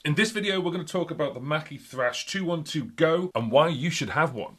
In this video, we're going to talk about the Mackie Thrash 212GO and why you should have one.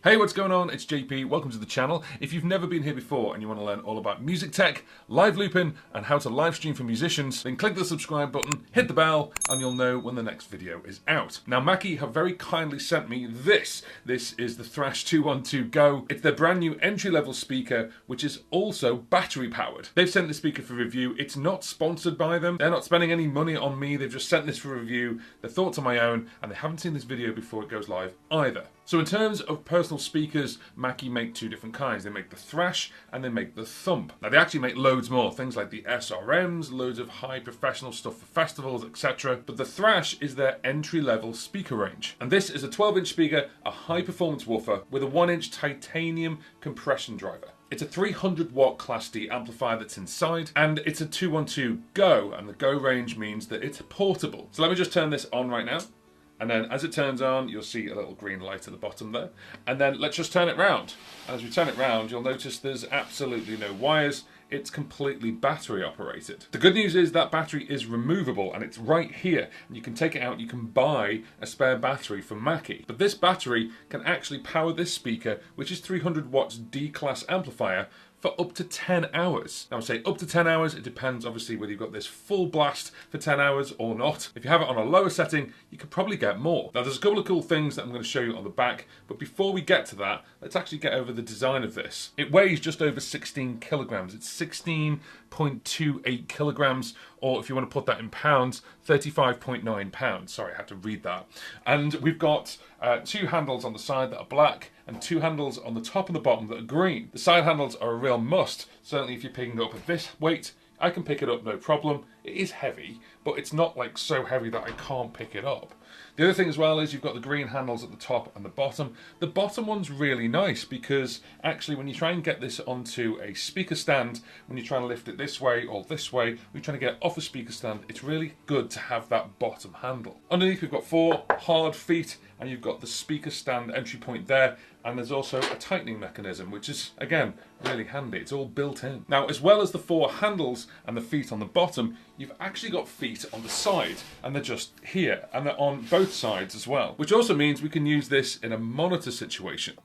Hey, what's going on? It's JP. Welcome to the channel. If you've never been here before and you want to learn all about music tech, live looping, and how to live stream for musicians, then click the subscribe button, hit the bell, and you'll know when the next video is out. Now, Mackie have very kindly sent me this. This is the Thrash 212GO. It's their brand new entry-level speaker, which is also battery powered. They've sent the speaker for review. It's not sponsored by them. They're not spending any money on me. They've just sent this for review. Their thoughts are my own, and they haven't seen this video before it goes live either. So in terms of personal speakers, Mackie make two different kinds. They make the Thrash and they make the Thump. Now they actually make loads more, things like the SRMs, loads of high professional stuff for festivals, etc. But the Thrash is their entry-level speaker range. And this is a 12-inch speaker, a high-performance woofer with a 1-inch titanium compression driver. It's a 300-watt Class D amplifier that's inside, and it's a 212GO, and the Go range means that it's portable. So let me just turn this on right now. And then as it turns on, you'll see a little green light at the bottom there. And then let's just turn it round. And as we turn it round, you'll notice there's absolutely no wires. It's completely battery operated. The good news is that battery is removable and it's right here. And you can take it out, you can buy a spare battery from Mackie. But this battery can actually power this speaker, which is 300 watts D-class amplifier, for up to 10 hours. Now I say up to 10 hours, it depends obviously whether you've got this full blast for 10 hours or not. If you have it on a lower setting, you could probably get more. Now there's a couple of cool things that I'm going to show you on the back, but before we get to that, let's actually get over the design of this. It weighs just over 16 kilograms. It's 16.28 kilograms, or if you want to put that in pounds, 35.9 pounds. Sorry, I had to read that. And we've got two handles on the side that are black and two handles on the top and the bottom that are green. The side handles are a real must. Certainly if you're picking up at this weight, I can pick it up no problem. It is heavy, but it's not like so heavy that I can't pick it up. The other thing as well is you've got the green handles at the top and the bottom. The bottom one's really nice because actually when you try and get this onto a speaker stand, when you're trying to lift it this way or this way, when you're trying to get it off a speaker stand, it's really good to have that bottom handle. Underneath we've got 4 hard feet and you've got the speaker stand entry point there, and there's also a tightening mechanism, which is, again, really handy. It's all built in. Now, as well as the 4 handles and the feet on the bottom, you've actually got feet on the side, and they're just here, and they're on both sides as well, which also means we can use this in a monitor situation.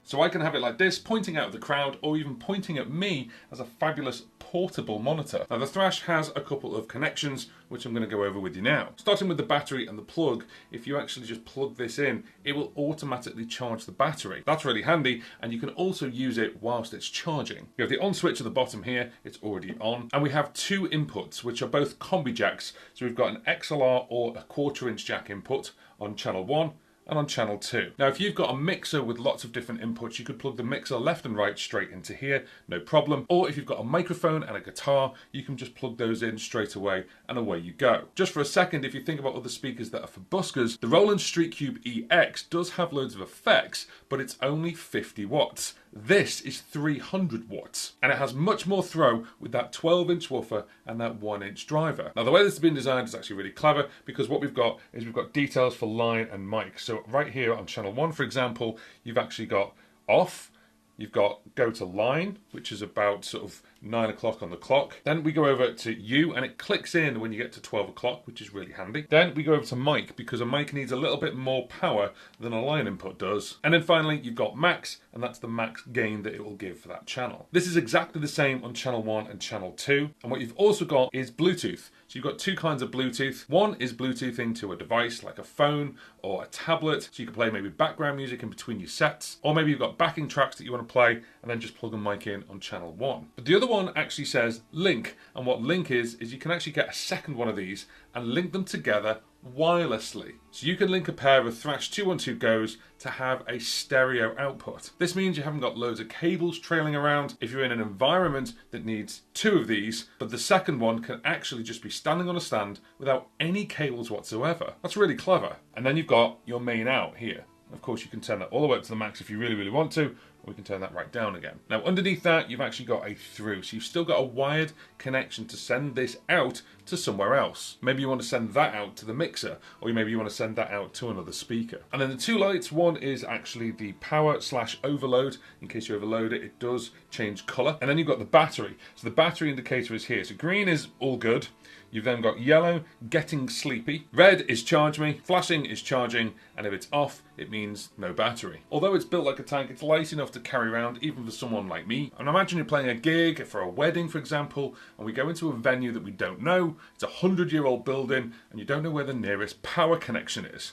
So I can have it like this, pointing out at the crowd, or even pointing at me as a fabulous portable monitor. Now the Thrash has a couple of connections, which I'm going to go over with you now. Starting with the battery and the plug, if you actually just plug this in, it will automatically charge the battery. That's really handy, and you can also use it whilst it's charging. You have the on switch at the bottom here, it's already on, and we have 2 inputs, which are both combi jacks. So we've got an XLR or a 1/4-inch jack input on channel 1, and on channel 2. Now if you've got a mixer with lots of different inputs, you could plug the mixer left and right straight into here, no problem. Or if you've got a microphone and a guitar, you can just plug those in straight away and away you go. Just for a second, if you think about other speakers that are for buskers, the Roland Street Cube EX does have loads of effects, but it's only 50 watts. This is 300 watts, and it has much more throw with that 12-inch woofer and that 1-inch driver. Now the way this has been designed is actually really clever, because what we've got is we've got details for line and mic. So right here on channel 1, for example, you've actually got off, you've got go to line, which is about sort of 9 o'clock on the clock. Then we go over to U, and it clicks in when you get to 12 o'clock, which is really handy. Then we go over to mic, because a mic needs a little bit more power than a line input does. And then finally, you've got max, and that's the max gain that it will give for that channel. This is exactly the same on channel 1 and channel 2. And what you've also got is Bluetooth. So you've got 2 kinds of Bluetooth. One is Bluetoothing to a device like a phone or a tablet, so you can play maybe background music in between your sets, or maybe you've got backing tracks that you want to play and then just plug a mic in on channel 1. But the other one actually says link, and what link is you can actually get a second one of these and link them together wirelessly. So you can link a pair of Thrash 212GOs to have a stereo output. This means you haven't got loads of cables trailing around if you're in an environment that needs 2 of these, but the second one can actually just be standing on a stand without any cables whatsoever. That's really clever. And then you've got your main out here. Of course, you can turn that all the way up to the max if you really, really want to, or we can turn that right down again. Now, underneath that, you've actually got a through. So you've still got a wired connection to send this out to somewhere else. Maybe you want to send that out to the mixer, or maybe you want to send that out to another speaker. And then the 2 lights, one is actually the power/overload. In case you overload it, it does change color. And then you've got the battery. So the battery indicator is here. So green is all good. You've then got yellow, getting sleepy. Red is charge me, flashing is charging, and if it's off, it means no battery. Although it's built like a tank, it's light enough to carry around even for someone like me. And imagine you're playing a gig for a wedding, for example, and we go into a venue that we don't know. It's a 100-year-old building, and you don't know where the nearest power connection is.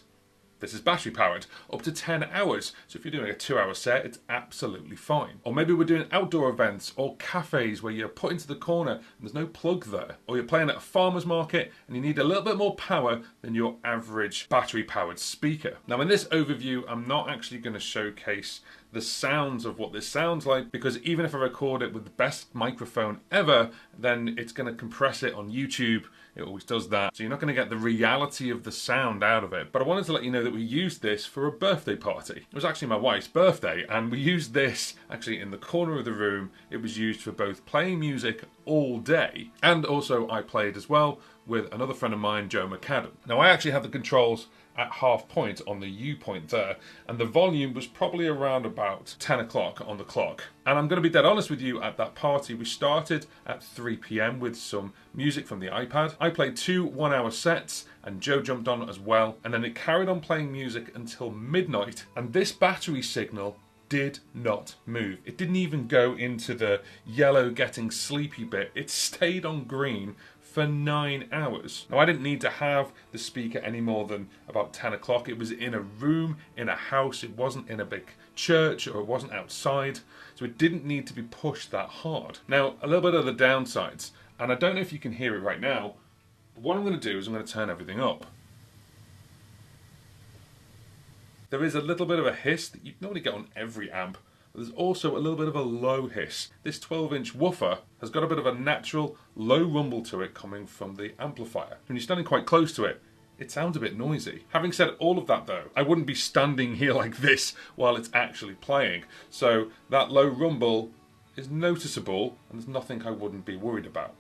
This is battery powered, up to 10 hours. So if you're doing a 2-hour set, it's absolutely fine. Or maybe we're doing outdoor events or cafes where you're put into the corner and there's no plug there. Or you're playing at a farmer's market and you need a little bit more power than your average battery powered speaker. Now in this overview, I'm not actually going to showcase the sounds of what this sounds like, because even if I record it with the best microphone ever, then it's going to compress it on YouTube. It always does that. So you're not going to get the reality of the sound out of it. But I wanted to let you know that we used this for a birthday party. It was actually my wife's birthday, and we used this actually in the corner of the room. It was used for both playing music all day, and also I played as well with another friend of mine, Joe McAdam. Now I actually had the controls at half point on the U point there, and the volume was probably around about 10 o'clock on the clock. And I'm going to be dead honest with you, at that party we started at 3 p.m. with some music from the iPad. I played 2 one-hour sets and Joe jumped on as well, and then it carried on playing music until midnight, and this battery signal did not move. It didn't even go into the yellow getting sleepy bit. It stayed on green for 9 hours. Now I didn't need to have the speaker any more than about 10 o'clock. It was in a room, in a house. It wasn't in a big church, or it wasn't outside. So it didn't need to be pushed that hard. Now a little bit of the downsides, and I don't know if you can hear it right now, but what I'm going to do is I'm going to turn everything up. There is a little bit of a hiss that you'd normally get on every amp. There's also a little bit of a low hiss. This 12-inch woofer has got a bit of a natural low rumble to it coming from the amplifier. When you're standing quite close to it, it sounds a bit noisy. Having said all of that though, I wouldn't be standing here like this while it's actually playing. So that low rumble is noticeable, and there's nothing I wouldn't be worried about.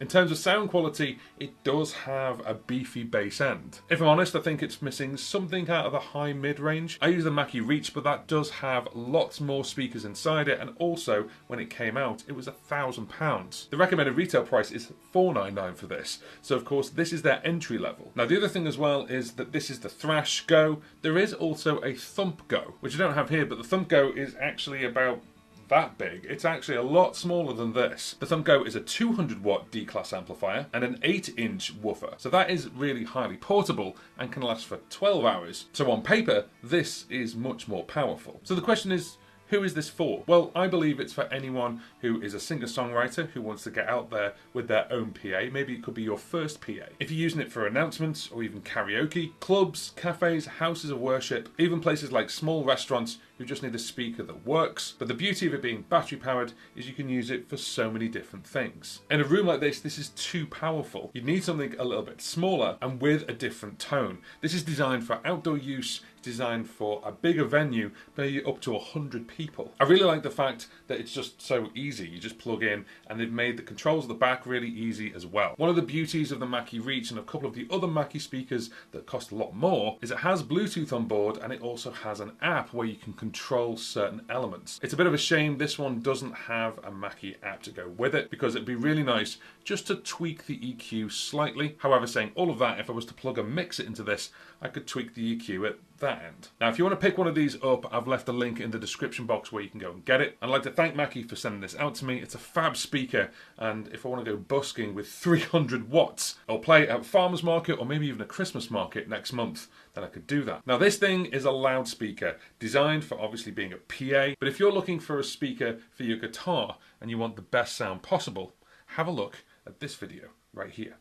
In terms of sound quality, it does have a beefy bass end. If I'm honest, I think it's missing something out of the high mid-range. I use the Mackie Reach, but that does have lots more speakers inside it, and also, when it came out, it was £1,000. The recommended retail price is $499 for this, so of course this is their entry level. Now the other thing as well is that this is the Thrash Go. There is also a Thump Go, which I don't have here, but the Thump Go is actually about that big. It's actually a lot smaller than this. The Thump Go is a 200 watt D-class amplifier and an 8-inch woofer. So that is really highly portable and can last for 12 hours. So on paper, this is much more powerful. So the question is, who is this for? Well, I believe it's for anyone who is a singer-songwriter who wants to get out there with their own PA. Maybe it could be your first PA. If you're using it for announcements or even karaoke, clubs, cafes, houses of worship, even places like small restaurants who just need a speaker that works. But the beauty of it being battery powered is you can use it for so many different things. In a room like this is too powerful. You need something a little bit smaller and with a different tone. This is designed for outdoor use, designed for a bigger venue, maybe up to 100 people. I really like the fact that it's just so easy. You just plug in, and they've made the controls at the back really easy as well. One of the beauties of the Mackie Reach and a couple of the other Mackie speakers that cost a lot more is it has Bluetooth on board, and it also has an app where you can control certain elements. It's a bit of a shame this one doesn't have a Mackie app to go with it, because it'd be really nice just to tweak the EQ slightly. However, saying all of that, if I was to plug a mixer into this, I could tweak the EQ at that end. Now, if you want to pick one of these up, I've left a link in the description box where you can go and get it. I'd like to thank Mackie for sending this out to me. It's a fab speaker, and if I want to go busking with 300 watts, I'll play at a farmer's market or maybe even a Christmas market next month, then I could do that. Now, this thing is a loudspeaker designed for obviously being a PA, but if you're looking for a speaker for your guitar and you want the best sound possible, have a look at this video right here.